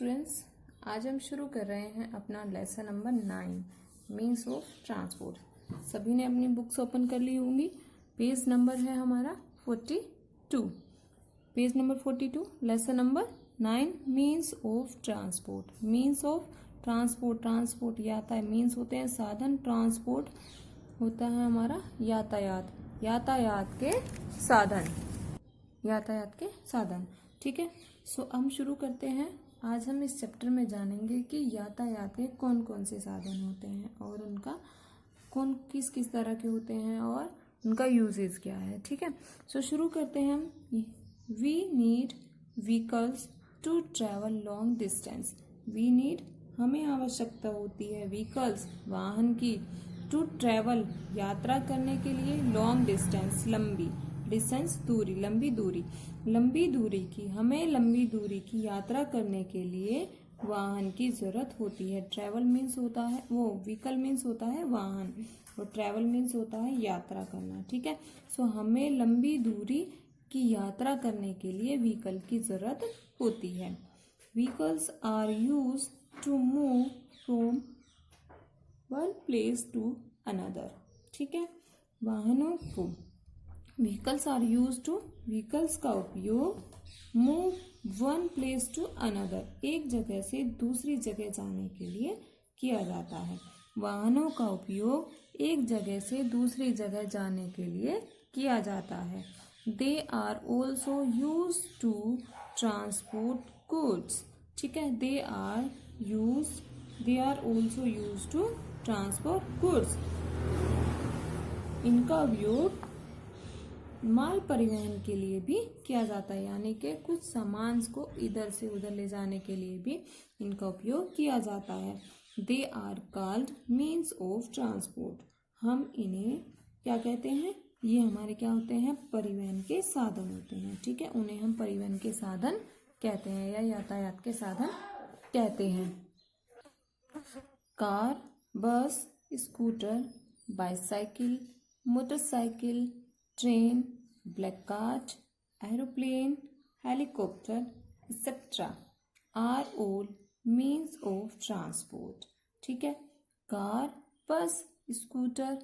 Students, आज हम शुरू कर रहे हैं अपना lesson number 9 means of transport. सभी ने अपनी बुक्स ओपन कर ली होंगी। पेज नंबर है हमारा 42। Page number 42, lesson number 9 means of transport. Means of transport, transport यातायात, मीन्स होते हैं साधन, ट्रांसपोर्ट होता है हमारा यातायात, यातायात के साधन, यातायात के साधन। ठीक है, सो हम शुरू करते हैं। आज हम इस चैप्टर में जानेंगे कि यातायात के कौन कौन से साधन होते हैं और उनका कौन किस किस तरह के होते हैं और उनका यूजेस क्या है। ठीक है, सो शुरू करते हैं हम। We need vehicles to travel long distance. We need, हमें आवश्यकता होती है, व्हीकल्स, वाहन की, टू ट्रैवल, यात्रा करने के लिए, लॉन्ग डिस्टेंस, लंबी डिस्टेंस, दूरी, लंबी दूरी, लंबी दूरी की, हमें लंबी दूरी की यात्रा करने के लिए वाहन की जरूरत होती है। ट्रैवल मीन्स होता है वो, व्हीकल मीन्स होता है वाहन और ट्रैवल मीन्स होता है यात्रा करना। ठीक है, सो हमें लंबी दूरी की यात्रा करने के लिए व्हीकल की जरूरत होती है। Vehicles are use to move from one place to another. ठीक है, वाहनों को, vehicles are use to, vehicles का उपयोग move one place to another, एक जगह से दूसरी जगह जाने के लिए किया जाता है। वाहनों का उपयोग एक जगह से दूसरी जगह जाने के लिए किया जाता है। They are also use to transport goods. ठीक है, they are also use to transport goods. इनका उपयोग माल परिवहन के लिए भी किया जाता है, यानी कि कुछ सामान को इधर से उधर ले जाने के लिए भी इनका उपयोग किया जाता है। They are called means of transport. हम इन्हें क्या कहते हैं? ये हमारे क्या होते हैं? परिवहन के साधन होते हैं। ठीक है, उन्हें हम परिवहन के साधन कहते हैं या यातायात के साधन कहते हैं। Car, bus, scooter, bicycle, motorcycle, train, black cart, aeroplane, helicopter etcetera are all means of transport. ठीक है, car, bus, scooter,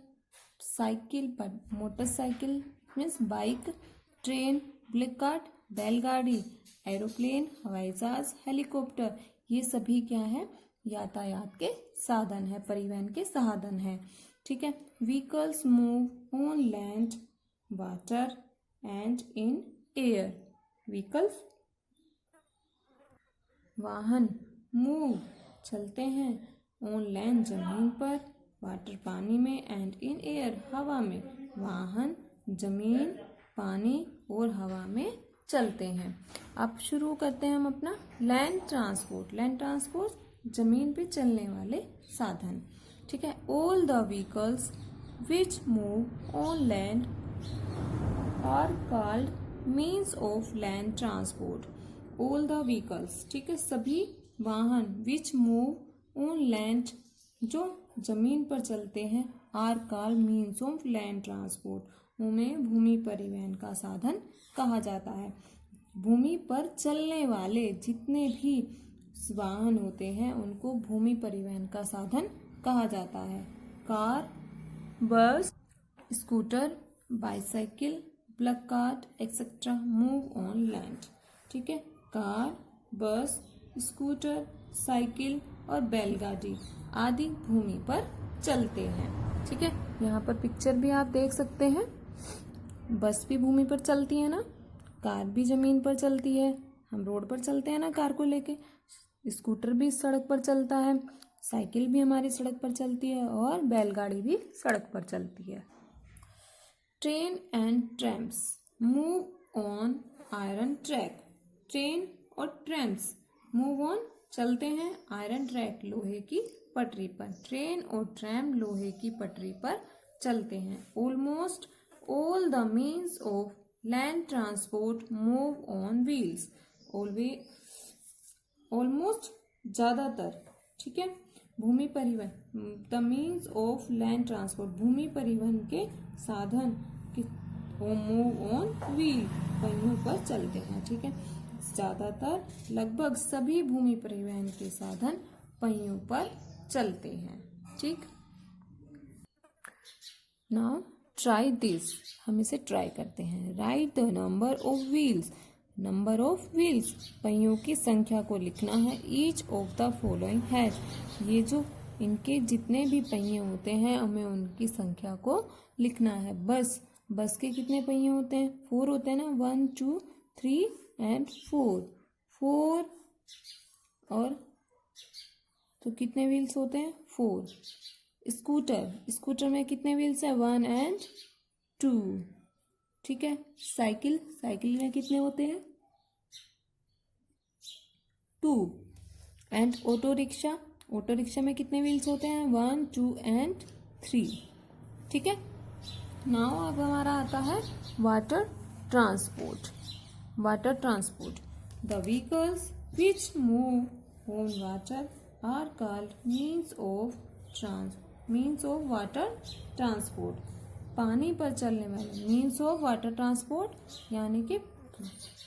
cycle, motorcycle means bike, train, black cart, बैलगाड़ी, एरोप्लेन, हवाई जहाज, हेलीकॉप्टर, ये सभी क्या है? यातायात के साधन है, परिवहन के साधन है। ठीक है, vehicles move on land, water and in air. Vehicles, वाहन, मूव, चलते हैं, ऑन लैंड, जमीन पर, वाटर, पानी में, एंड इन एयर, हवा में। वाहन जमीन, पानी और हवा में चलते हैं। अब शुरू करते हैं हम अपना लैंड ट्रांसपोर्ट। लैंड ट्रांसपोर्ट, जमीन पे चलने वाले साधन। ठीक है, all the vehicles which move on land are called means of land transport. All the vehicles, ठीक है, सभी वाहन, विच मूव ऑन लैंड, जो जमीन पर चलते हैं, are called means of land transport, उन्हें भूमि परिवहन का साधन कहा जाता है। भूमि पर चलने वाले जितने भी वाहन होते हैं उनको भूमि परिवहन का साधन कहा जाता है। Car, bus, scooter, bicycle, black cart etcetera move on land. ठीक है, कार, बस, स्कूटर, साइकिल और बैलगाड़ी आदि भूमि पर चलते हैं। ठीक है, यहाँ पर पिक्चर भी आप देख सकते हैं। बस भी भूमि पर चलती है ना, कार भी जमीन पर चलती है, हम रोड पर चलते हैं ना कार को लेके, स्कूटर भी सड़क पर चलता है, साइकिल भी हमारी सड़क पर चलती है और बैलगाड़ी भी सड़क पर चलती है। Train and trams move on iron track. Train और ट्रैम्स मूव ऑन, चलते हैं, आयरन ट्रैक, लोहे की पटरी पर। ट्रेन और ट्रैम लोहे की पटरी पर चलते हैं। Almost all the means of land transport move on wheels. Almost, ज्यादातर। ठीक है, भूमि परिवहन, the means of land transport, भूमि परिवहन के साधन मूव ऑन व्हील, पहियों पर चलते हैं। ठीक है, ज्यादातर लगभग सभी भूमि परिवहन के साधन पहियों पर चलते हैं। ठीक, नाउ ट्राई दिस, हम इसे ट्राई करते हैं। Right the number of wheels, number of wheels, पहियों की संख्या को लिखना है। Each of the following has, ये जो इनके जितने भी पहिए होते हैं हमें उनकी संख्या को लिखना है। बस के कितने पहिए होते हैं? 4 होते हैं ना, 1 2 3 एंड 4 और तो कितने व्हील्स होते हैं? 4। स्कूटर में कितने व्हील्स है? 1 एंड 2। ठीक है। साइकिल में कितने होते हैं? 2। एंड ऑटो रिक्शा में कितने व्हील्स होते हैं? 1 2 एंड 3। ठीक है। नाउ अब हमारा आता है water transport. The vehicles which move on water are called means of water transport. पानी पर चलने वाले मीन्स ऑफ वाटर ट्रांसपोर्ट यानी कि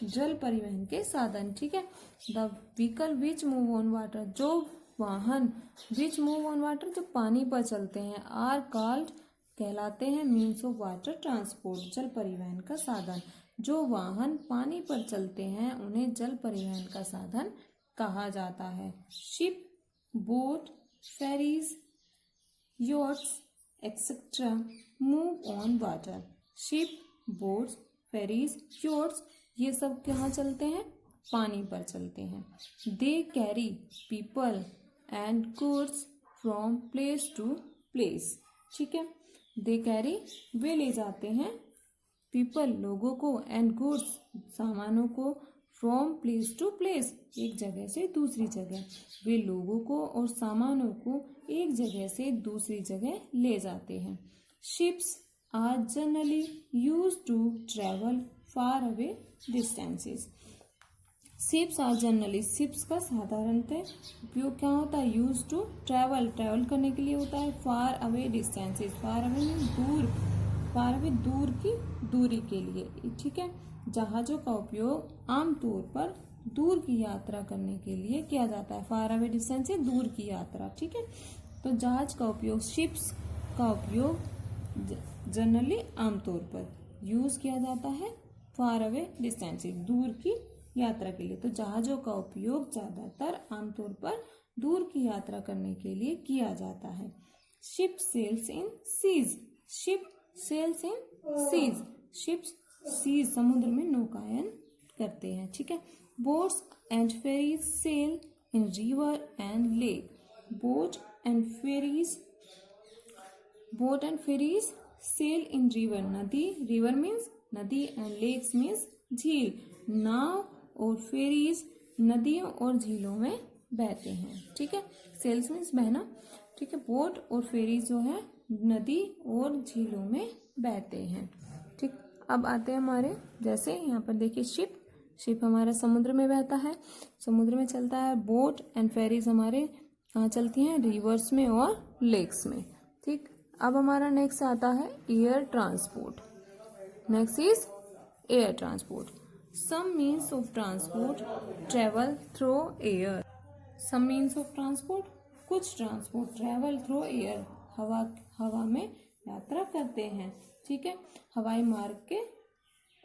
जल परिवहन के साधन। ठीक है। The vehicle which move on water, जो वाहन विच मूव ऑन वाटर जो पानी पर चलते हैं, आर कॉल्ड कहलाते हैं मीन्स ऑफ वाटर ट्रांसपोर्ट, जल परिवहन का साधन। जो वाहन पानी पर चलते हैं उन्हें जल परिवहन का साधन कहा जाता है। Ship, boat, ferries, yachts, etc. move on water. Ship, boats, ferries, yachts ये सब कहाँ चलते हैं? पानी पर चलते हैं। They carry people and goods from place to place. ठीक है। They carry वे ले जाते हैं people लोगों को and goods सामानों को फ्रॉम प्लेस टू प्लेस एक जगह से दूसरी जगह। वे लोगों को और सामानों को एक जगह से दूसरी जगह ले जाते हैं। Ships are generally use to travel far away distances. शिप्स का साधारणतः उपयोग क्या होता है? यूज टू ट्रेवल करने के लिए होता है। फार अवे डिस्टेंसेस, फार अवे दूर की दूरी के लिए। ठीक है। जहाजों का उपयोग आमतौर पर दूर की यात्रा करने के लिए किया जाता है। फार अवे डिस्टेंस से दूर की यात्रा। ठीक है। तो जहाज का उपयोग, शिप्स का उपयोग जनरली आमतौर पर यूज किया जाता है फार अवे डिस्टेंस से दूर की यात्रा के लिए। तो जहाजों का उपयोग ज्यादातर आमतौर पर दूर की यात्रा करने के लिए किया जाता है। Ship sails in seas, ships seas समुद्र में नौकायन करते हैं। ठीक है। Boats and ferries sail in river and lake. Boat and ferries sail in river, नदी, रिवर मीन्स नदी एंड लेक्स मीन्स झील। नाव और फेरीज नदियों और झीलों में बहते हैं। ठीक है। सेल्स मीन्स बहना। ठीक है। बोट और फेरीज जो है नदी और झीलों में बहते हैं। ठीक। अब आते हैं हमारे, जैसे यहाँ पर देखिए शिप हमारा समुद्र में बहता है, समुद्र में चलता है। बोट एंड फेरीज हमारे कहाँ चलती हैं? रिवर्स में और लेक्स में। ठीक। अब हमारा नेक्स्ट आता है air transport. Next is air transport. Some means of transport travel through air. Some means of transport, कुछ ट्रांसपोर्ट ट्रेवल थ्रू एयर, हवा में यात्रा करते हैं। ठीक है। हवाई मार्ग के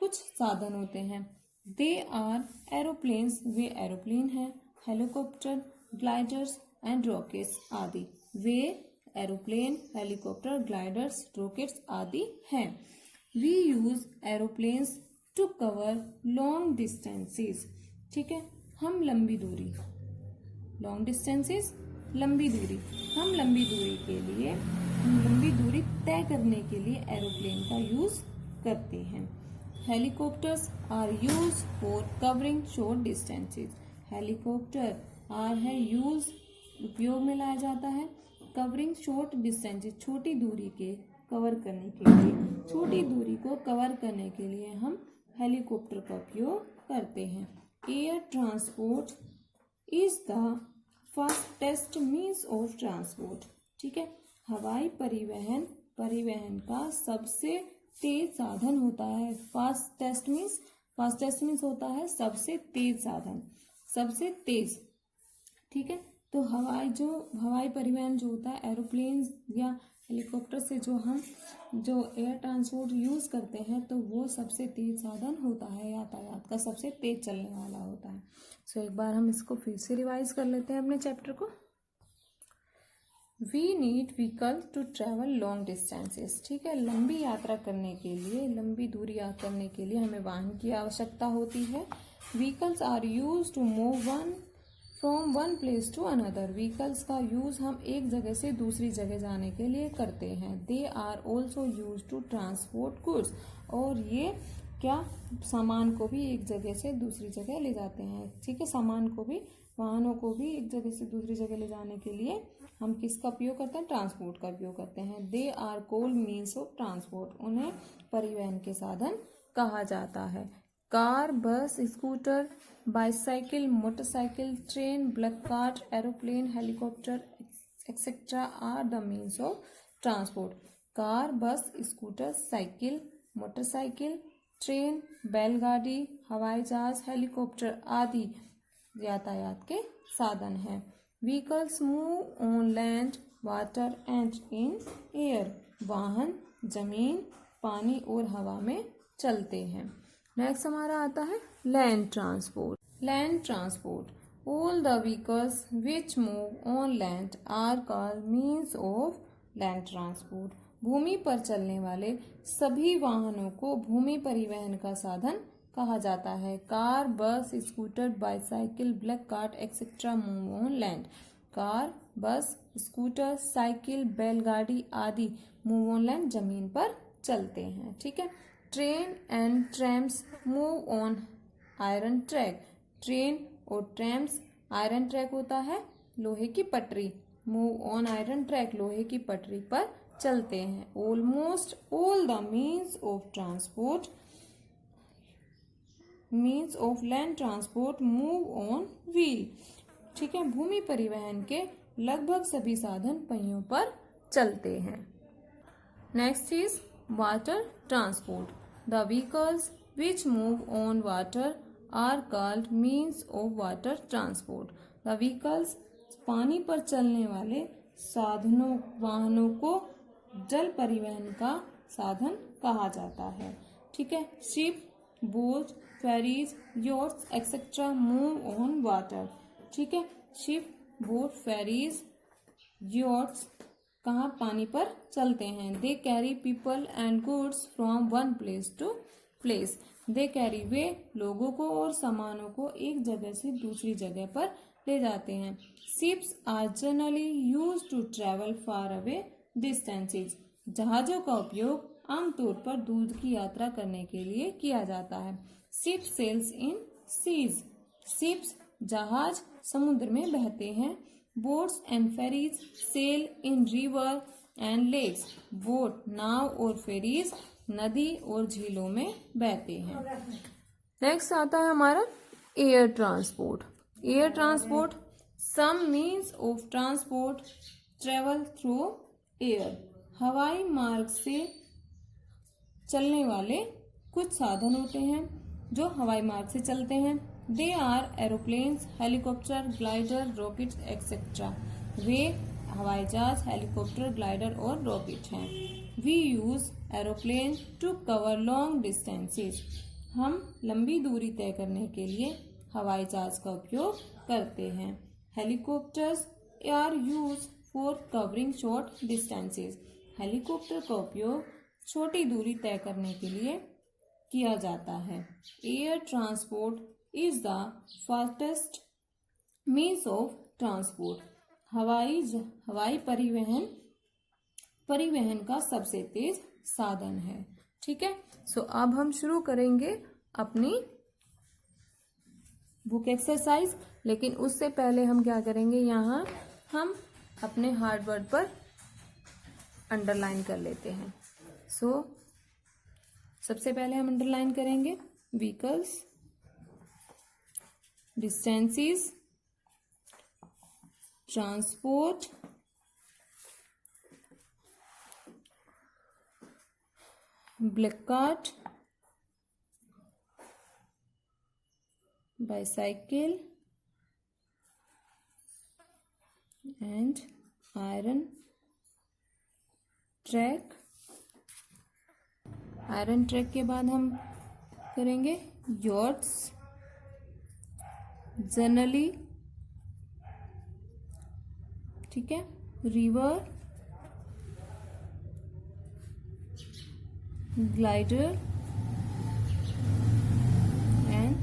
कुछ साधन होते हैं। दे आर एरोप्लेन्स, वे एरोप्लेन है। हेलीकॉप्टर, ग्लाइडर्स एंड रॉकेट्स आदि, वे एरोप्लेन, हेलीकॉप्टर, ग्लाइडर्स, रॉकेट्स आदि हैं। We use aeroplanes to cover long distances. ठीक है। हम लंबी दूरी के लिए, लंबी दूरी तय करने के लिए एरोप्लेन का यूज करते हैं। Helicopters are use for covering short distances. Helicopter are है यूज, उपयोग में लाया जाता है। कवरिंग शॉर्ट डिस्टेंसेस, छोटी दूरी के कवर करने के लिए, छोटी दूरी को कवर करने के लिए हम हेलीकॉप्टर का उपयोग करते हैं। Air transport is the fastest means of transport. ठीक है। हवाई परिवहन का सबसे तेज साधन होता है। फास्टेस्ट मीन्स फास्टेस्ट मीन्स होता है सबसे तेज साधन, सबसे तेज। ठीक है, तो हवाई परिवहन जो होता है एरोप्लेन या हेलीकॉप्टर से जो एयर ट्रांसपोर्ट यूज करते हैं तो वो सबसे तेज साधन होता है, यातायात का सबसे तेज चलने वाला होता है। सो एक बार हम इसको फिर से रिवाइज कर लेते हैं अपने चैप्टर को। We need vehicle to travel long distances. ठीक है, लंबी यात्रा करने के लिए, लंबी दूरी करने के लिए हमें वाहन की आवश्यकता होती है। Vehicles are use to move from one place to another. Vehicles का यूज हम एक जगह से दूसरी जगह जाने के लिए करते हैं। They are also use to transport goods. और ये क्या, सामान को भी एक जगह से दूसरी जगह ले जाते हैं। ठीक है, सामान को भी, वाहनों को भी एक जगह से दूसरी जगह ले जाने के लिए हम किसका उपयोग करते हैं, ट्रांसपोर्ट का उपयोग करते हैं। They are called means of transport. उन्हें परिवहन के साधन कहा जाता है। Car, bus, scooter, bicycle, motorcycle, train, black cart, aeroplane, helicopter etcetera are the means of transport. Car, bus, scooter, cycle, motorcycle, train, बैलगाड़ी, हवाई जहाज, हेलीकॉप्टर आदि यातायात के साधन हैं। Vehicles move on land, water and in air. वाहन जमीन, पानी और हवा में चलते हैं। नेक्स्ट हमारा आता है land transport. Land transport, all the vehicles which move on land are called means of land transport. भूमि पर चलने वाले सभी वाहनों को भूमि परिवहन का साधन कहा जाता है। Car, bus, scooter, bicycle, black cart etcetera move on land. Car, bus, scooter, cycle, बैलगाड़ी आदि मूव ऑन लैंड, जमीन पर चलते हैं। ठीक है, train and trams move on iron track. Train और ट्रैम्स, आयरन ट्रैक होता है लोहे की पटरी, मूव ऑन आयरन ट्रैक, लोहे की पटरी पर चलते हैं। Almost all the means of transport, means of land transport move on wheel. ठीक है, भूमि परिवहन के लगभग सभी साधन पहियों पर चलते हैं। Next is water transport. The vehicles which move on water are called means of water transport. The vehicles, पानी पर चलने वाले साधनों, वाहनों को जल परिवहन का साधन कहा जाता है। ठीक है, ship, boat, ferries, yachts etcetera move on water. ठीक है, शिप, बोट, फेरीज, योट्स कहाँ, पानी पर चलते हैं। They carry people and goods from one place to place. They carry, वे लोगों को और सामानों को एक जगह से दूसरी जगह पर ले जाते हैं। Ships are generally use to travel far away distances. जहाजों का उपयोग आमतौर पर दूर की यात्रा करने के लिए किया जाता है। Ship sails in seas. Ships, जहाज समुद्र में बहते हैं। Boats and ferries sail in river and lakes. Boat, नाव और फेरीज नदी और झीलों में बहते हैं। नेक्स्ट आता है हमारा air transport. Air transport, some means of transport travel through air. हवाई मार्ग से चलने वाले कुछ साधन होते हैं जो हवाई मार्ग से चलते हैं। They are aeroplanes, helicopter, glider, rocket etcetera. वे हवाई जहाज, हेलीकॉप्टर, ग्लाइडर और रॉकेट हैं। We use aeroplane to cover long distances. हम लंबी दूरी तय करने के लिए हवाई जहाज का उपयोग करते हैं। Helicopters are use for covering short distances. Helicopter का उपयोग छोटी दूरी तय करने के लिए किया जाता है। Air transport is the fastest means of transport. हवाई परिवहन का सबसे तेज साधन है। ठीक है, सो अब हम शुरू करेंगे अपनी बुक एक्सरसाइज, लेकिन उससे पहले हम क्या करेंगे, यहाँ हम अपने हार्ड वर्ड पर अंडरलाइन कर लेते हैं। सो सबसे पहले हम अंडरलाइन करेंगे vehicles, distances, transport, black cart, bicycle and iron track. Iron track के बाद हम करेंगे yachts, जनरली, ठीक है, रिवर, ग्लाइडर एंड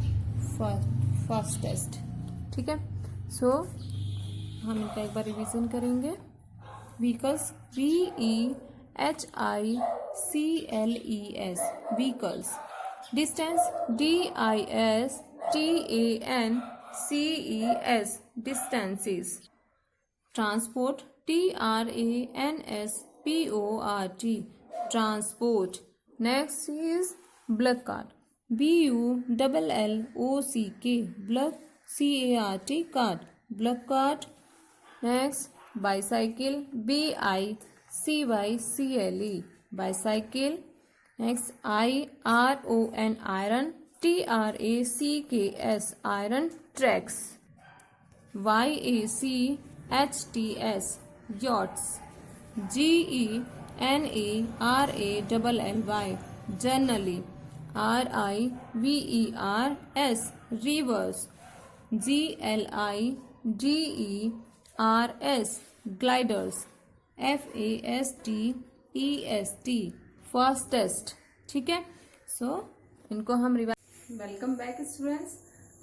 फास्टेस्ट. ठीक है, सो हम इनका एक बार रिवीजन करेंगे. Vehicles, VEHICLES, vehicles. Distance, DISTANCES, distances. Transport, TRANSPORT, transport. Next is black card, BULLOCK, black CART, card, black card. Next bicycle, BICYCLE, bicycle. Next IRON, iron, TRACKS, iron. Tracks, YACHTS, yachts. GENARALLY, generally. RIVERS, rivers. GLIDERS, gliders. FASTEST, fastest. ठीक है, सो इनको हम revise. Welcome back students.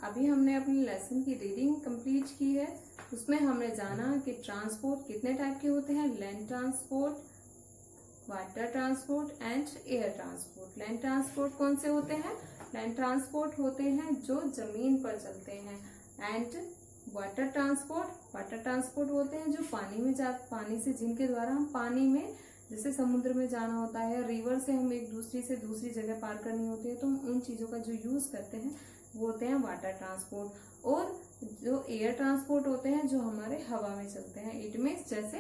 अभी हमने अपनी lesson की reading complete की है. उसमें हमने जाना कि ट्रांसपोर्ट कितने टाइप के होते हैं. Land transport, water transport and air transport. Land transport कौन से होते हैं. लैंड ट्रांसपोर्ट होते हैं जो जमीन पर चलते हैं. एंड वाटर ट्रांसपोर्ट होते हैं जो पानी से, जिनके द्वारा हम पानी में, जैसे समुद्र में जाना होता है, रिवर से हम एक दूसरी से दूसरी जगह पार करनी होती है, तो हम उन चीजों का जो यूज करते हैं वो होते हैं वाटर ट्रांसपोर्ट. और जो एयर ट्रांसपोर्ट होते हैं जो हमारे हवा में चलते हैं. इट मीन्स जैसे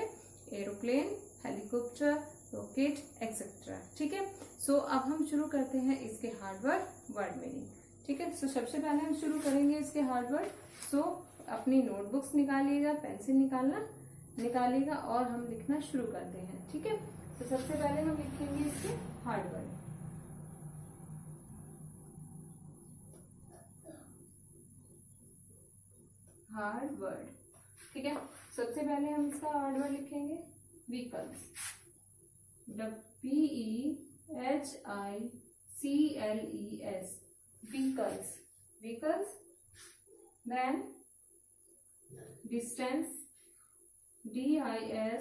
एरोप्लेन, हेलीकॉप्टर, रॉकेट एक्सेट्रा. ठीक है, सो अब हम शुरू करते हैं इसके हार्डवर्ड वर्ड मीनिंग. ठीक है, सो सबसे पहले हम शुरू करेंगे इसके हार्डवर्ड. सो अपनी नोटबुक्स निकालिएगा, पेंसिल निकालिएगा और हम लिखना शुरू करते हैं. ठीक है, तो सबसे पहले हम लिखेंगे इसके हार्डवर्ड. हार्डवर्ड. ठीक है, सबसे पहले हम इसका हार्डवर्ड लिखेंगे vehicles. VEHICLES, vehicles. Then distance, DISTANCE,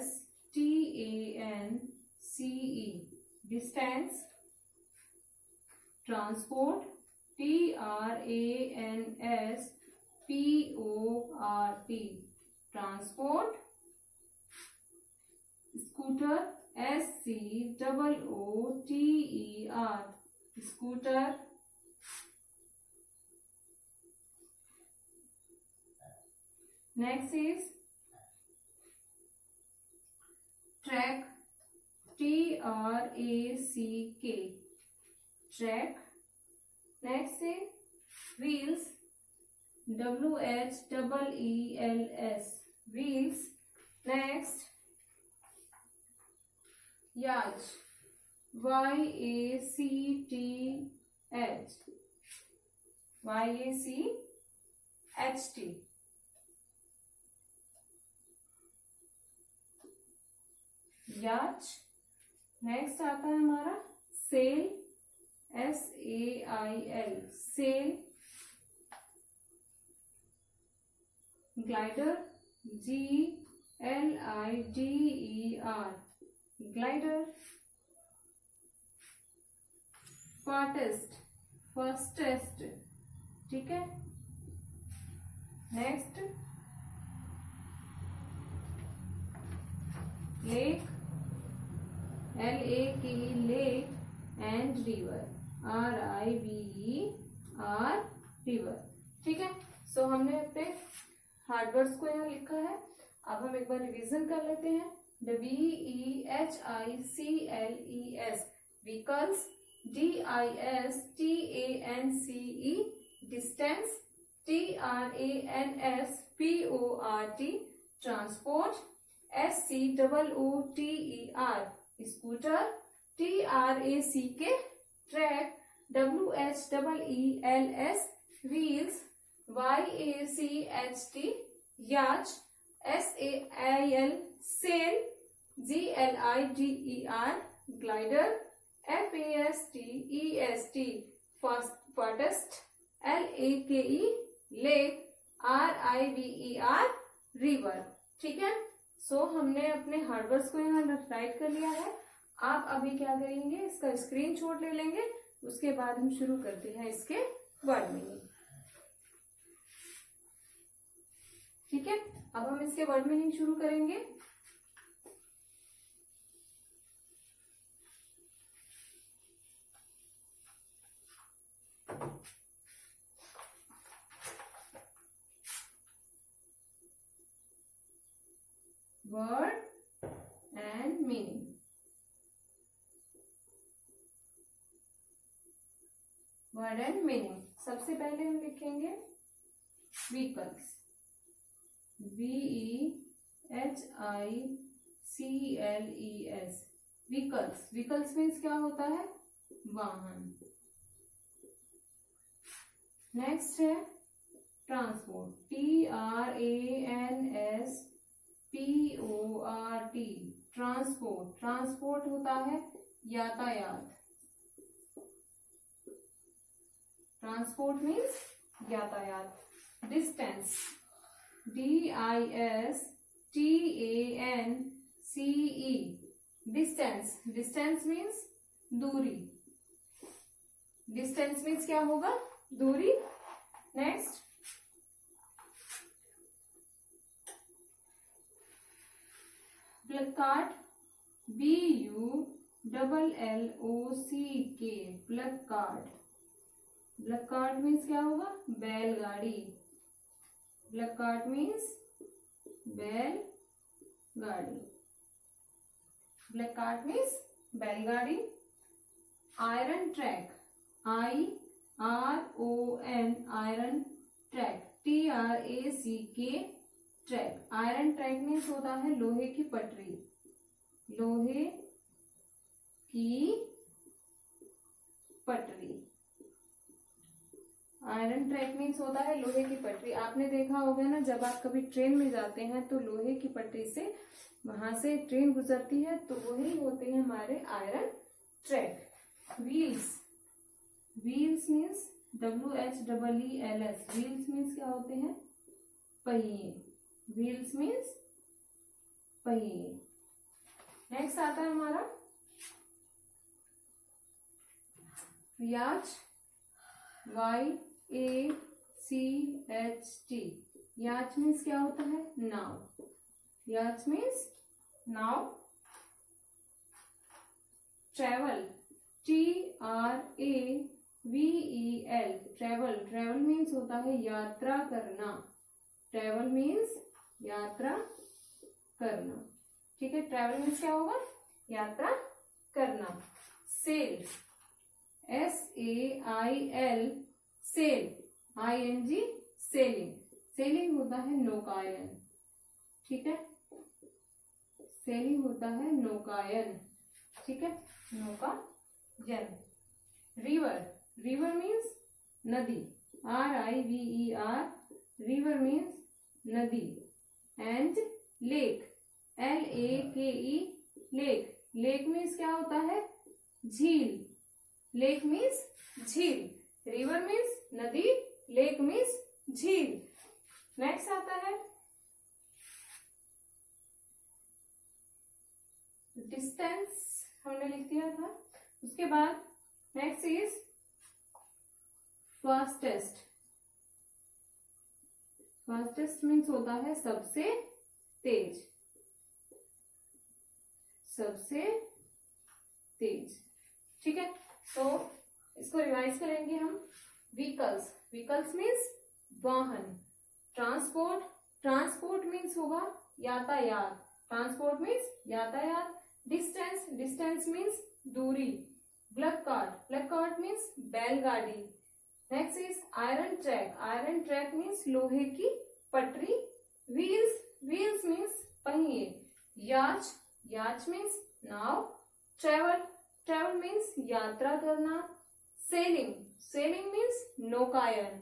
distance. Transport, TRANSPORT, transport. Scooter, SCOOTER, scooter. Next is track, TRACK, track. Next is wheels, WHEELS, wheels. Next yacht, YACHT. Yacht. Next आता है हमारा sail, SAIL, sail. Glider, GLIDER, glider. Fastest. ठीक है. Next lake, LAK, lake. And river, RIVER, river. ठीक है, सो हमने अपने hard words को यहाँ लिखा है. अब हम एक बार रिवीजन कर लेते हैं. VEHICLES, vehicles. DISTANCE, distance. TRANSPORT transport, SCOOTER scooter, TRACK track, WHEELS wheels, YACHT याच, SAIL cell, GLIDER glider, FASTEST fastest, LAKE lake, RIVER river. ठीक है, सो हमने अपने हार्डवर्ड्स को यहाँ राइट कर लिया है। आप अभी क्या करेंगे, इसका स्क्रीनशॉट ले लेंगे, उसके बाद हम शुरू करते हैं इसके वर्ड मीनिंग। ठीक है, अब हम इसके वर्ड मीनिंग शुरू करेंगे। Word and meaning. Word and meaning, सबसे पहले हम लिखेंगे vehicles, VEHICLES vehicles. Vehicles means क्या होता है, वाहन। नेक्स्ट है ट्रांसपोर्ट, TRANSPORT ट्रांसपोर्ट। ट्रांसपोर्ट होता है यातायात, ट्रांसपोर्ट मीन्स यातायात। Distance, DISTANCE distance. Distance means दूरी, डिस्टेंस मीन्स क्या होगा, दूरी। Next placard, BULLOCK placard. Placard means क्या होगा, बैलगाड़ी। प्लकार्ड मीन्स बैलगाड़ी, प्लकार्ड मीन्स बैलगाड़ी। Iron track, IRON iron track, TRACK track. Iron track means होता है लोहे की पटरी, लोहे की पटरी। आयरन ट्रैक मीन्स होता है लोहे की पटरी। आपने देखा होगा ना, जब आप कभी ट्रेन में जाते हैं तो लोहे की पटरी से वहां से ट्रेन गुजरती है, तो वही होते हैं हमारे iron track. Wheels, wheels means WHEELS wheels means क्या होते हैं, पहिए। व्हील्स मीन्स पहिए। नेक्स्ट आता है हमारा याच, YACHT याच मीन्स क्या होता है, नाव। याच मीन्स नाव। Travel, TRAVEL travel. Travel means होता है यात्रा करना, ट्रेवल मीन्स यात्रा करना। ठीक है, ट्रेवल मीन्स क्या होगा, यात्रा करना। Sail, SAIL sail, ING sailing. Sailing होता है नौकायन। ठीक है, सेलिंग होता है नौकायन। ठीक है, नौकायन। रिवर, रिवर मीन्स नदी, RIVER रिवर मीन्स नदी। And lake, LAKE lake. Lake means क्या होता है, झील। लेक मीन्स झील। रिवर मीन्स नदी, लेक मीन्स झील। नेक्स्ट आता है डिस्टेंस, हमने लिख दिया था। उसके बाद next is fastest. Fastest means होता है सबसे तेज, सबसे तेज। ठीक है, तो इसको रिवाइज करेंगे हम। व्हीकल्स, व्हीकल्स मीन्स वाहन। ट्रांसपोर्ट, ट्रांसपोर्ट मीन्स होगा यातायात, ट्रांसपोर्ट मीन्स यातायात। डिस्टेंस, डिस्टेंस मीन्स दूरी। प्लकार्ड, प्लकार्ड मीन्स बैलगाड़ी। Next is iron track. Iron track means लोहे की पटरी। व्हील्स, व्हील्स मीन्स पहिए। याच, याच मीन्स नाव। ट्रेवल, ट्रेवल मीन्स यात्रा करना। सेलिंग, सेलिंग मीन्स नौकायन।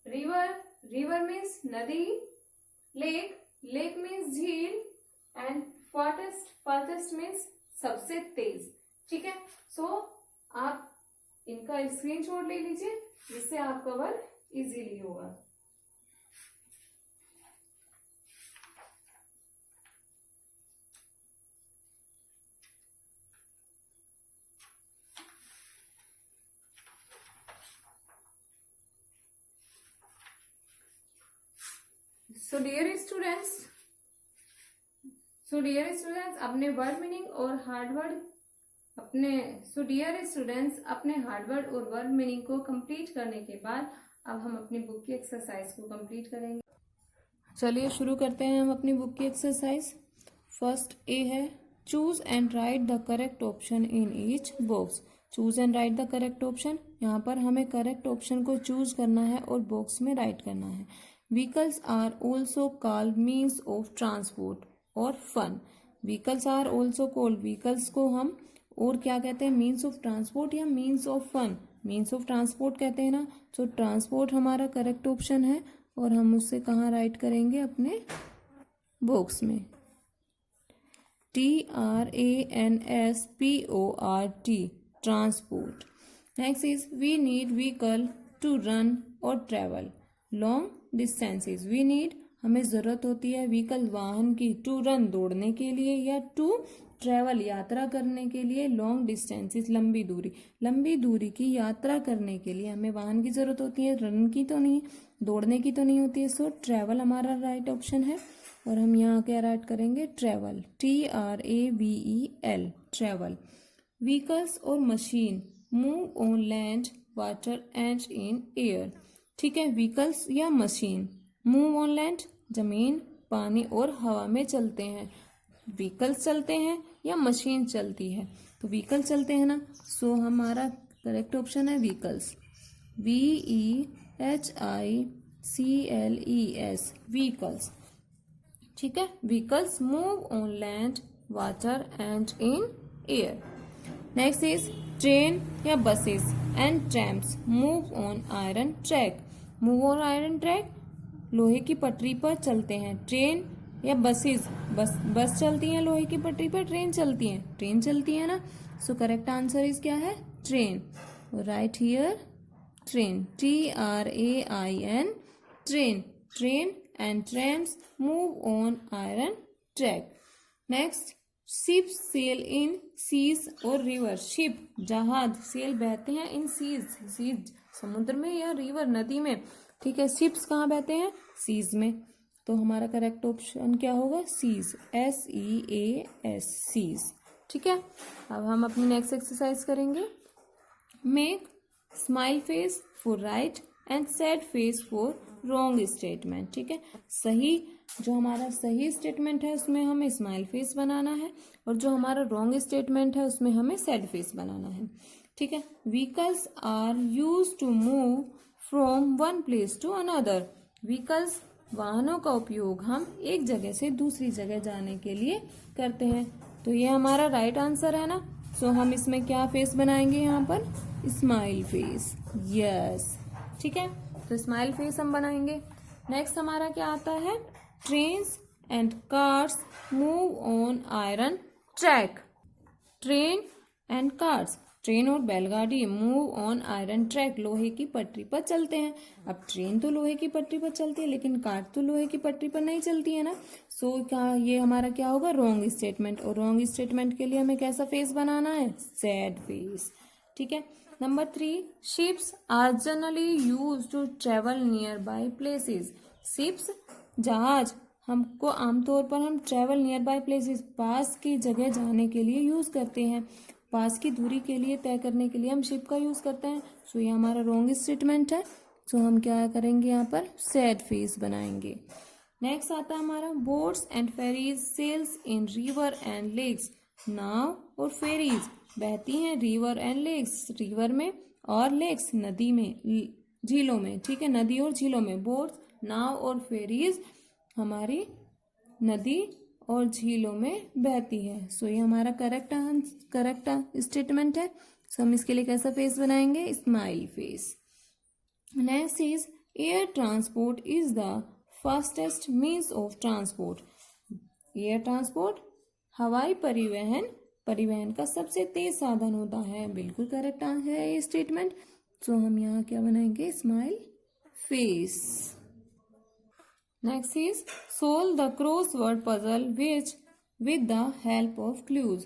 रिवर, रिवर मीन्स नदी। लेक, लेक मीन्स झील। एंड फास्टेस्ट, फास्टेस्ट मीन्स सबसे तेज। ठीक है, सो आप इनका स्क्रीनशॉट ले लीजिए, जिससे आपका वर्क इजीली होगा। सो डियर स्टूडेंट्स, अपने वर्ड मीनिंग और हार्ड वर्ड डियर स्टूडेंट्स, अपने हार्ड वर्ड और वर्ड मीनिंग को कंप्लीट करने के बाद अब हम अपनी बुक की एक्सरसाइज को कंप्लीट करेंगे। चलिए शुरू करते हैं हम अपनी बुक की एक्सरसाइज। फर्स्ट ए है, choose and right the correct option in each box. Choose and right the correct option, यहाँ पर हमें करेक्ट ऑप्शन को चूज करना है और बॉक्स में राइट करना है। Vehicles are also called means of transport or fun. Vehicles are also called, vehicles को हम और क्या कहते हैं, मीन्स ऑफ ट्रांसपोर्ट या means of fun. Means of transport कहते हैं ना, तो ट्रांसपोर्ट हमारा करेक्ट ऑप्शन है और हम उससे कहाँ राइट करेंगे, अपने बॉक्स में। TRANSPORT, transport. Next is we need vehicle to run और travel long distances. We need, हमें जरूरत होती है व्हीकल, वाहन की, टू रन, दौड़ने के लिए, या टू ट्रेवल, यात्रा करने के लिए, लॉन्ग डिस्टेंसेस, लंबी दूरी। लंबी दूरी की यात्रा करने के लिए हमें वाहन की जरूरत होती है, रन की तो नहीं, दौड़ने की तो नहीं होती है। सो ट्रेवल हमारा राइट ऑप्शन है और हम यहाँ क्या राइट करेंगे, ट्रेवल। TRAVEL, travel. व्हीकल्स और machine move on land, water and in air. ठीक है, व्हीकल्स या मशीन, मूव ऑन लैंड, जमीन, पानी और हवा में चलते हैं। व्हीकल्स चलते हैं या मशीन चलती है, तो व्हीकल चलते हैं ना, सो हमारा करेक्ट ऑप्शन है व्हीकल्स। VEHICLES, vehicles. ठीक है, vehicles move on land, water and in air. Next is train या buses and trams move on iron track. Move on iron track, लोहे की पटरी पर चलते हैं। ट्रेन या बसेस, बस चलती हैं लोहे की पटरी पर, ट्रेन चलती है, ट्रेन चलती है ना, सो करेक्ट आंसर इज क्या है, train. Right here train, TRAIN, train. Train and trams move on iron track. Next, ships sail in seas और रिवर। शिप, जहाज, सेल बहते हैं इन सीज, सीज समुद्र में, या रिवर नदी में। ठीक है, शिप्स कहाँ बहते हैं, सीज में, तो हमारा करेक्ट ऑप्शन क्या होगा, सीज, SEAS, सीज। ठीक है, अब हम अपनी नेक्स्ट एक्सरसाइज करेंगे। Make smile face for right and sad face for wrong statement. ठीक है, सही, जो हमारा सही स्टेटमेंट है उसमें हमें स्माइल फेस बनाना है, और जो हमारा रॉन्ग स्टेटमेंट है उसमें हमें सैड फेस बनाना है। ठीक है, vehicles are use to move from one place to another. Vehicles, वाहनों का उपयोग हम एक जगह से दूसरी जगह जाने के लिए करते हैं, तो ये हमारा राइट आंसर है ना। सो हम इसमें क्या फेस बनाएंगे, यहाँ पर स्माइल फेस, यस। ठीक है, तो स्माइल फेस हम बनाएंगे। नेक्स्ट हमारा क्या आता है, trains and cars move on iron track. Train and cars, train और बैलगाड़ी मूव ऑन आयरन ट्रैक, लोहे की पटरी पर चलते हैं। अब ट्रेन तो लोहे की पटरी पर चलती है, लेकिन कार तो लोहे की पटरी पर नहीं चलती है ना, सो क्या ये हमारा क्या होगा, रॉन्ग स्टेटमेंट। और रॉन्ग स्टेटमेंट के लिए हमें कैसा फेस बनाना है, सैड फेस। ठीक है, number 3, ships are generally use to travel nearby places. Ships, जहाज, हमको आमतौर पर हम ट्रेवल नियर बाय प्लेसेस, पास की जगह जाने के लिए यूज करते हैं। पास की दूरी के लिए, तय करने के लिए हम शिप का यूज करते हैं, सो ये हमारा रॉन्ग स्टेटमेंट है। सो हम क्या करेंगे, यहाँ पर सैड फेस बनाएंगे। नेक्स्ट आता है हमारा, boats and ferries sails in river and lakes. नाव और फेरीज बहती हैं रिवर एंड लेक्स, रिवर में और लेक्स, नदी में। झीलों में, ठीक है, नदी और झीलों में। बोट्स, नाव और फेरीज हमारी नदी और झीलों में बहती है। सो ये हमारा करेक्ट स्टेटमेंट है। सो हम इसके लिए कैसा फेस बनाएंगे? Smile face. Next is air transport is the fastest means of transport. Air transport हवाई परिवहन का सबसे तेज साधन होता है। बिल्कुल करेक्ट है ये स्टेटमेंट। सो हम यहाँ क्या बनाएंगे? Smile face. Next is solve the crossword puzzle with the help of clues.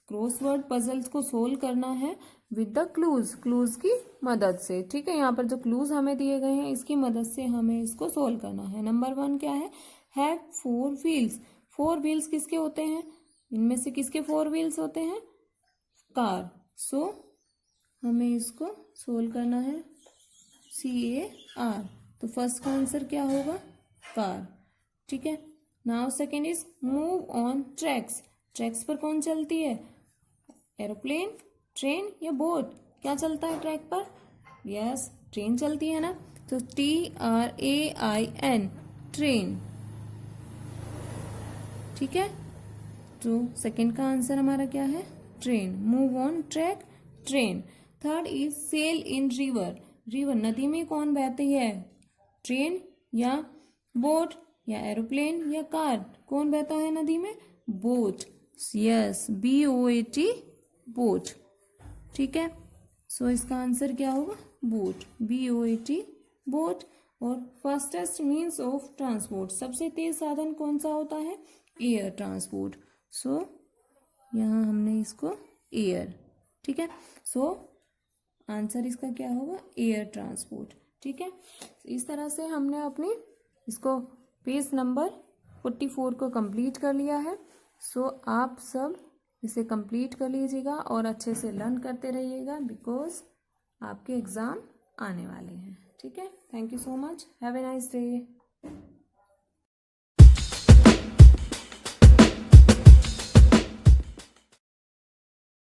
Crossword puzzles को सोल्व करना है विद द क्लूज की मदद से, ठीक है। यहाँ पर जो क्लूज हमें दिए गए हैं इसकी मदद से हमें इसको सोल्व करना है। नंबर 1 क्या है? Have 4 wheels. 4 व्हील्स किसके होते हैं? इनमें से किसके 4 व्हील्स होते हैं? कार। सो हमें इसको सोल्व करना है, CAR। तो फर्स्ट का आंसर क्या होगा? कार, ठीक है। Now second is move on tracks. Tracks पर कौन चलती है? एरोप्लेन, ट्रेन या बोट? क्या चलता है ट्रैक पर? यस, ट्रेन चलती है ना। तो TRAIN, ट्रेन, ठीक है। तो सेकंड का आंसर हमारा क्या है? Train. Move on track, train. Third is sail in river. River नदी में कौन बहती है? ट्रेन या बोट या एरोप्लेन या कार? कौन बहता है नदी में? बोट। यस, BOAT, बोट, ठीक है। सो इसका आंसर क्या होगा? Boat, BOAT, boat. और फास्टेस्ट मीन्स ऑफ ट्रांसपोर्ट, सबसे तेज साधन कौन सा होता है? Air transport. सो यहाँ हमने इसको एयर, ठीक है। सो आंसर इसका क्या होगा? एयर ट्रांसपोर्ट, ठीक है। इस तरह से हमने अपनी इसको पेज नंबर 44 को कंप्लीट कर लिया है। सो आप सब इसे कंप्लीट कर लीजिएगा और अच्छे से लर्न करते रहिएगा, बिकॉज आपके एग्ज़ाम आने वाले हैं, ठीक है। Thank you so much. Have a nice day.